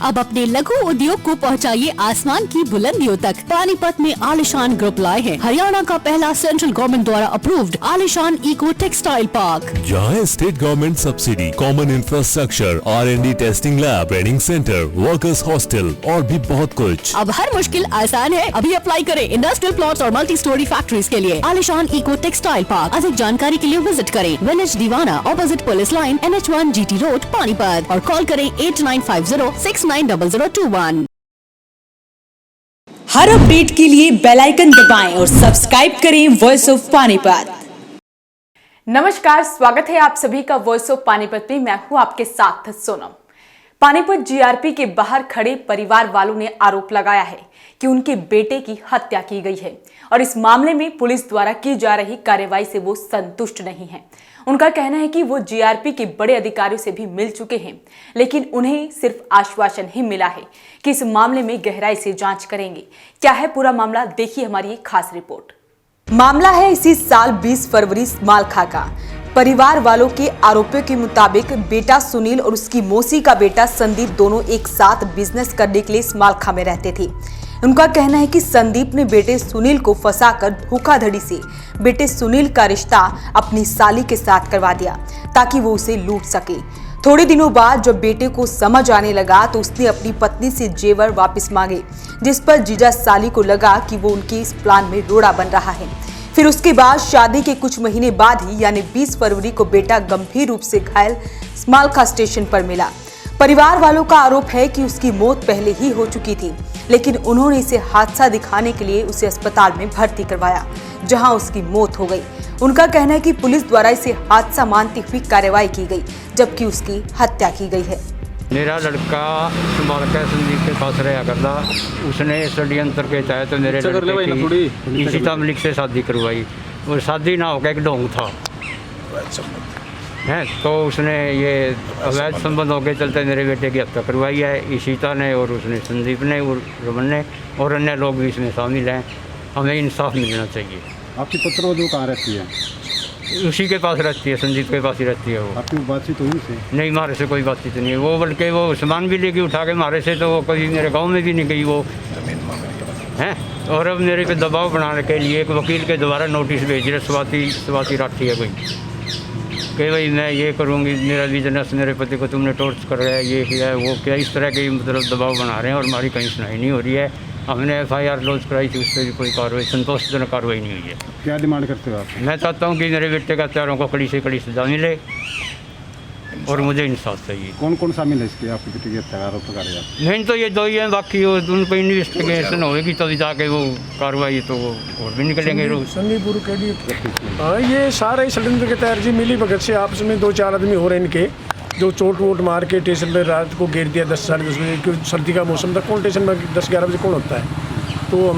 अब अपने लघु उद्योग को पहुंचाइए आसमान की बुलंदियों तक। पानीपत में आलिशान ग्रुप लाए हैं हरियाणा का पहला सेंट्रल गवर्नमेंट द्वारा अप्रूव्ड आलिशान इको टेक्सटाइल पार्क, जहाँ state government subsidy, common infrastructure, R&D testing lab, training centre, workers hostel और भी बहुत कुछ। अब हर मुश्किल आसान है। अभी अप्लाई करें इंडस्ट्रियल प्लॉट्स और मल्टी स्टोरी फैक्ट्रीज के लिए। आलिशान इको टेक्सटाइल पार्क। अधिक जानकारी के लिए विजिट करें विलेज दीवाना, opposite police line, NH1 GT road, Panipat, और कॉल करें 8950690021। हर अपडेट के लिए बेल आइकन दबाएं और सब्सक्राइब करें वॉइस ऑफ पानीपत। नमस्कार, स्वागत है आप सभी का वॉइस ऑफ पानीपत में। मैं हूं आपके साथ सोनम। पानीपत GRP के बाहर खड़े परिवार वालों ने आरोप लगाया है कि उनके बेटे की हत्या की गई है और इस मामले में पुलिस द्वारा की जा रही कार्रवाई से वो संतुष्ट नहीं है। उनका कहना है कि वो GRP के बड़े अधिकारियों से भी मिल चुके हैं, लेकिन उन्हें सिर्फ आश्वासन ही मिला है कि इस मामले में गहराई से जांच करेंगे। क्या है पूरा मामला, देखिए हमारी एक खास रिपोर्ट। मामला है इसी साल 20 फरवरी मालखा का। परिवार वालों के आरोपों के मुताबिक बेटा सुनील और उसकी मौसी का बेटा संदीप दोनों एक साथ बिजनेस करने के लिए इस मालखा में रहते थे। उनका कहना है कि संदीप ने बेटे सुनील को फंसाकर धोखाधड़ी से बेटे सुनील का रिश्ता अपनी साली के साथ करवा दिया ताकि वो उसे लूट सके। थोड़े दिनों बाद जब बेटे को समझ आने लगा तो उसने अपनी पत्नी से जेवर वापस मांगे, जिस पर जीजा साली को लगा कि वो उनके इस प्लान में रोड़ा बन रहा है। फिर उसके बाद शादी के कुछ महीने बाद ही यानी 20 फरवरी को बेटा गंभीर रूप से घायल मालखा स्टेशन पर मिला। परिवार वालों का आरोप है कि उसकी मौत पहले ही हो चुकी थी, लेकिन उन्होंने इसे हादसा दिखाने के लिए उसे अस्पताल में भर्ती करवाया, जहां उसकी मौत हो गई। उनका कहना है कि पुलिस द्वारा इसे हादसा मानती हुई कार्रवाई की गई, जबकि उसकी हत्या की गई है। मेरा लड़का मालका संदीप के पास रहा करता, उसने षड्यंत्र के तहत मेरे लड़के की सीता मलिक से शादी करवाई और शादी ना होकर एक ढोंग था है, तो उसने ये अवैध संबंधों के चलते मेरे बेटे की हत्या करवाई है ईशिता ने, और उसने संदीप ने और रमन ने और अन्य लोग भी इसमें शामिल हैं। हमें इंसाफ मिलना चाहिए। आपकी पुत्रवधू कहाँ रहती है? उसी के पास रहती है, संदीप के पास ही रहती है। वो आपकी बातचीत हुई से? नहीं, हमारे से कोई बातचीत नहीं है। वो बल्कि वो सामान भी लेके उठा के हमारे से, तो वो कभी मेरे गांव में भी नहीं गई वो हैं। और अब मेरे पे दबाव बनाने के लिए एक वकील के द्वारा नोटिस भेज रहे, स्वाति राठी है कोई, कि भाई मैं ये करूँगी, मेरा बिजनेस, मेरे पति को तुमने टॉर्च कर रहा है, ये किया है, वो क्या, इस तरह के मतलब दबाव बना रहे हैं और हमारी कहीं सुनाई नहीं हो रही है। हमने FIR लॉन्च कराई थी, उस पर भी कोई कार्रवाई, संतोषजनक कार्रवाई नहीं हुई है। क्या डिमांड करते हो आप? मैं चाहता हूँ कि मेरे बेटे का हत्यारों को कड़ी से कड़ी सजा मिले और मुझे इंसाफ चाहिए। कौन कौन शामिल है इसके आपके बेटे की हत्या आरोप लगा रहे हैं? नहीं तो ये दो ही हैं, बाकी वो उन पर इन्वेस्टिगेशन होगी तभी जाके वो कार्रवाई तो वो और भी निकलेंगे रोज। संदीपुर के लिए हाँ, ये सारे षड्यंत्र के तहत जी मिली भगत से आपस में 2-4 आदमी हो रहे हैं इनके, जो चोट वोट मार के स्टेशन पर रात को घेर दिया 10 साढ़े 10 बजे, क्योंकि सर्दी का मौसम था, कौन स्टेशन में 10-11 बजे कौन होता है। तो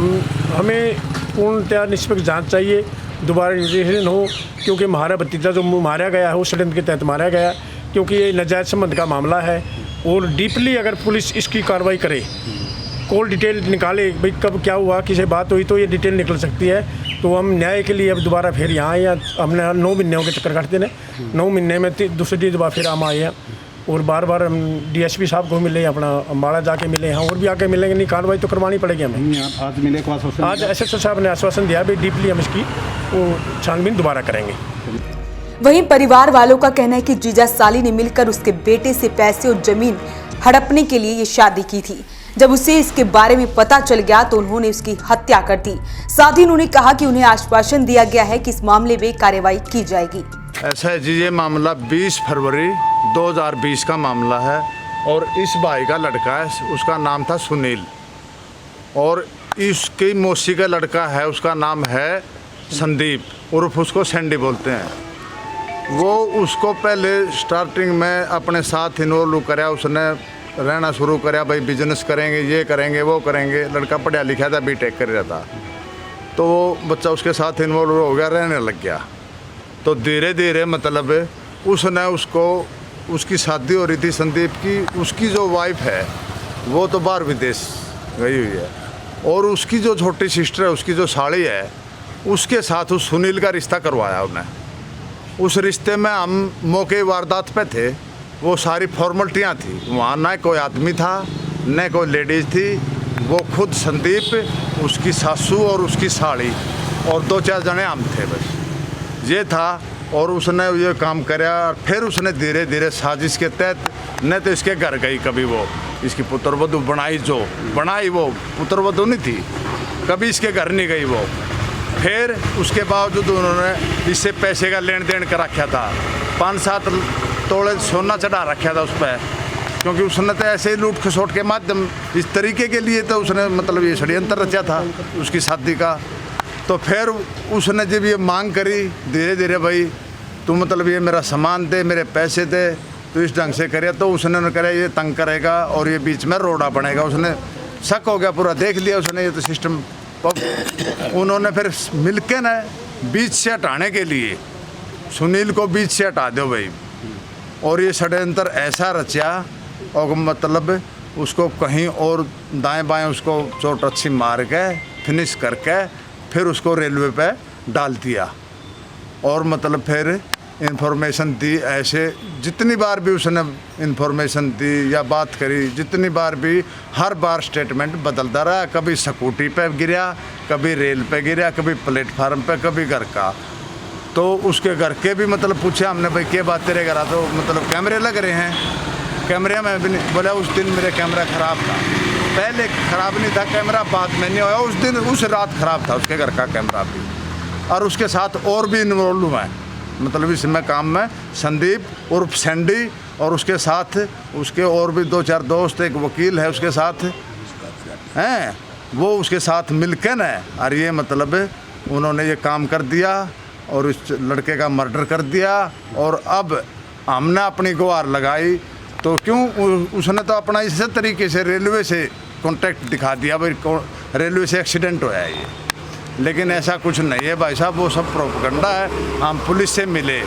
हमें पूर्णतया निष्पक्ष जांच चाहिए, दोबारा इन्वेस्टिगेशन हो, क्योंकि हमारा भतीजा जो मारा गया है वो षड्यंत्र के तहत मारा गया, क्योंकि ये नाजायज संबंध का मामला है। और डीपली अगर पुलिस इसकी कार्रवाई करे, कॉल डिटेल निकाले, भाई कब क्या हुआ, किसी बात हुई, तो ये डिटेल निकल सकती है। तो हम न्याय के लिए अब दोबारा फिर यहाँ आए हैं। हमने 9 महीने के चक्कर काटते हैं, 9 महीने में दूसरी दफा फिर हम आए हैं और बार बार हम DSP साहब को मिले, अपना अम्बाड़ा जाके मिले हैं और भी आके मिलेंगे। नहीं, कार्रवाई तो करवानी पड़ेगी हमें। आज मिले को आश्वासन? आज SHO साहब ने आश्वासन दिया भाई डीपली हम इसकी छानबीन दोबारा करेंगे। वहीं परिवार वालों का कहना है कि जीजा साली ने मिलकर उसके बेटे से पैसे और जमीन हड़पने के लिए ये शादी की थी। जब उसे इसके बारे में पता चल गया तो उन्होंने उसकी हत्या कर दी। साथ ही उन्होंने कहा कि उन्हें आश्वासन दिया गया है कि इस मामले में कार्रवाई की जाएगी। ऐसा है जी, ये मामला 20 फरवरी 2020 का मामला है और इस भाई का लड़का है, उसका नाम था सुनील, और इसकी मौसी का लड़का है, उसका नाम है संदीप उर्फ उसको सैंडी बोलते हैं। वो उसको पहले स्टार्टिंग में अपने साथ इन्वॉल्व कराया, उसने रहना शुरू कराया, भाई बिजनेस करेंगे, ये करेंगे, वो करेंगे। लड़का पढ़ा लिखा था, B.Tech कर रहा था, तो वो बच्चा उसके साथ इन्वॉल्व हो गया, रहने लग गया। तो धीरे धीरे मतलब उसने उसको, उसकी शादी हो रही थी संदीप की, उसकी जो वाइफ है वो तो बाहर विदेश गई हुई है, और उसकी जो छोटी सिस्टर है, उसकी जो साली है, उसके साथ उस सुनील का रिश्ता करवाया उन्हें। उस रिश्ते में हम मौके वारदात पे थे, वो सारी फॉर्मेलिटियाँ थी, वहाँ ना कोई आदमी था न कोई लेडीज़ थी, वो खुद संदीप, उसकी सासू और उसकी साड़ी और 2-4 जने हम थे, बस ये था। और उसने ये काम कराया और फिर उसने धीरे धीरे साजिश के तहत न तो इसके घर गई कभी, वो इसकी पुत्रवधू बनाई, जो बनाई वो पुत्रवधू नहीं थी, कभी इसके घर नहीं गई वो। फिर उसके बावजूद उन्होंने इससे पैसे का लेन देन कर रखा था, 5-7 तोले सोना चढ़ा रखा था उस पर, क्योंकि उसने तो ऐसे ही लूट खसोट के माध्यम इस तरीके के लिए तो उसने मतलब ये षड्यंत्र रचा था उसकी शादी का। तो फिर उसने जब ये मांग करी धीरे धीरे, भाई तू मतलब ये मेरा सामान दे, मेरे पैसे दे, तो इस ढंग से करे, तो उसने करा ये तंग करेगा और ये बीच में रोड़ा बनेगा। उसने शक हो गया, पूरा देख लिया उसने ये तो सिस्टम। उन्होंने फिर मिलके ना बीच से हटाने के लिए सुनील को बीच से हटा दो भाई, और ये षड्यंत्र ऐसा रचा और मतलब उसको कहीं और दाएं बाएं उसको चोट अच्छी मार के फिनिश करके फिर उसको रेलवे पे डाल दिया। और मतलब फिर इन्फॉर्मेशन दी, ऐसे जितनी बार भी उसने इन्फॉर्मेशन दी या बात करी, जितनी बार भी हर बार स्टेटमेंट बदलता रहा। कभी स्कूटी पे गिरा, कभी रेल पे गिरा, कभी प्लेटफार्म पे, कभी घर का। तो उसके घर के भी मतलब पूछा हमने, भाई क्या बात तेरे घर आ, तो मतलब कैमरे लग रहे हैं, कैमरे में भी नहीं। बोला उस दिन मेरे कैमरा ख़राब था, पहले ख़राब नहीं था कैमरा, बाद में नहीं होया, उस दिन उस रात ख़राब था उसके घर का कैमरा भी। और उसके साथ और भी इन्वॉल्व हुआ है मतलब इसमें काम में संदीप उर्फ सैंडी, और उसके साथ उसके और भी 2-4 दोस्त, एक वकील है उसके साथ हैं, वो उसके साथ मिलकर न और ये मतलब उन्होंने ये काम कर दिया और इस लड़के का मर्डर कर दिया। और अब हमने अपनी गुहार लगाई तो क्यों, उसने तो अपना इस तरीके से रेलवे से कॉन्टैक्ट दिखा दिया, भाई रेलवे से एक्सीडेंट हुआ है ये, लेकिन ऐसा कुछ नहीं है भाई साहब, वो सब प्रोपगंडा है। हम पुलिस से मिले,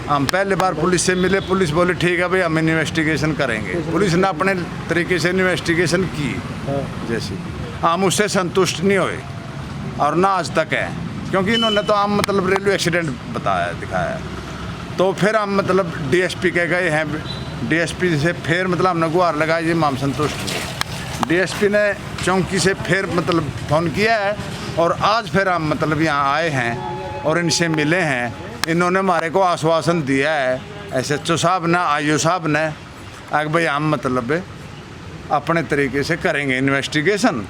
हम पहले बार पुलिस से मिले, पुलिस बोली ठीक है भाई हम इन्वेस्टिगेशन करेंगे। पुलिस ने अपने तरीके से इन्वेस्टिगेशन की, जैसे हम उससे संतुष्ट नहीं हुए और ना आज तक है, क्योंकि इन्होंने तो हम मतलब रेलवे एक्सीडेंट बताया दिखाया। तो फिर हम मतलब डीएसपी के गए हैं, डीएसपी से फिर मतलब हमने गुहार लगाई, जी हम संतुष्ट हुए। डीएसपी ने चौकी से फिर मतलब फ़ोन किया है और आज फिर हम मतलब यहाँ आए हैं और इनसे मिले हैं। इन्होंने हमारे को आश्वासन दिया है एसएचओ साहब ने, आईओ साहब ने, कि भाई हम मतलब अपने तरीके से करेंगे इन्वेस्टिगेशन।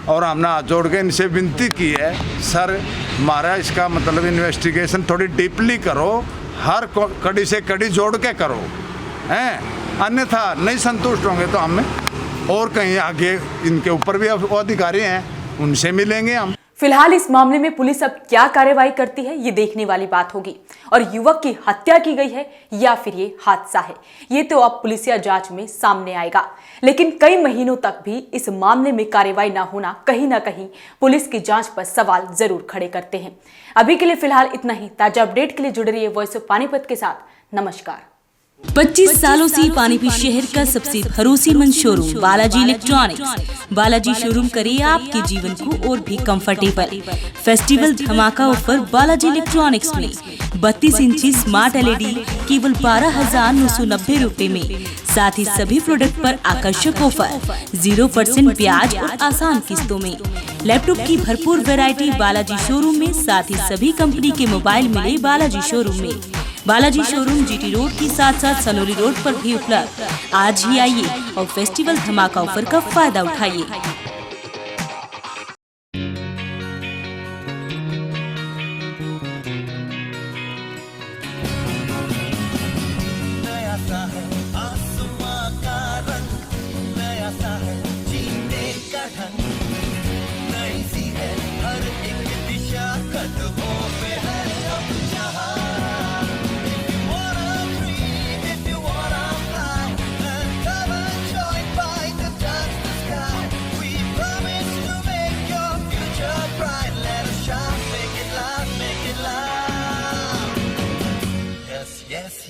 और हमने हाथ जोड़ के इनसे विनती की है, सर हमारा इसका मतलब इन्वेस्टिगेशन थोड़ी डीपली करो, हर कड़ी से कड़ी जोड़ के करो हैं, अन्यथा नहीं संतुष्ट होंगे तो हम और कहीं आगे इनके ऊपर भी अधिकारी हैं उनसे मिलेंगे हम। फिलहाल इस मामले में पुलिस अब क्या कार्रवाई करती है ये देखने वाली बात होगी, और युवक की हत्या की गई है या फिर ये हादसा है, ये तो अब पुलिसिया जांच में सामने आएगा। लेकिन कई महीनों तक भी इस मामले में कार्रवाई ना होना कहीं ना कहीं पुलिस की जांच पर सवाल जरूर खड़े करते हैं। अभी के लिए फिलहाल इतना ही। ताजा अपडेट के लिए जुड़े रहिए वॉइस ऑफ पानीपत के साथ। नमस्कार। 25 सालों से पानीपत शहर का सबसे भरोसेमंद showroom Balaji electronics. Balaji showroom करे आपके जीवन को और भी कंफर्टेबल। फेस्टिवल धमाका ऑफर बालाजी इलेक्ट्रॉनिक्स में 32 इंची स्मार्ट एलईडी केवल 12,990 रुपए में। साथ ही सभी प्रोडक्ट पर आकर्षक ऑफर, 0% ब्याज और आसान किस्तों में। लैपटॉप की भरपूर वैरायटी बालाजी शोरूम में, साथ ही सभी कंपनी के मोबाइल मिले बालाजी शोरूम में। बालाजी शोरूम जीटी रोड के साथ साथ सनोली रोड पर भी उपलब्ध। आज ही आइए और फेस्टिवल धमाका ऑफर का फायदा उठाइए।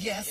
Yes,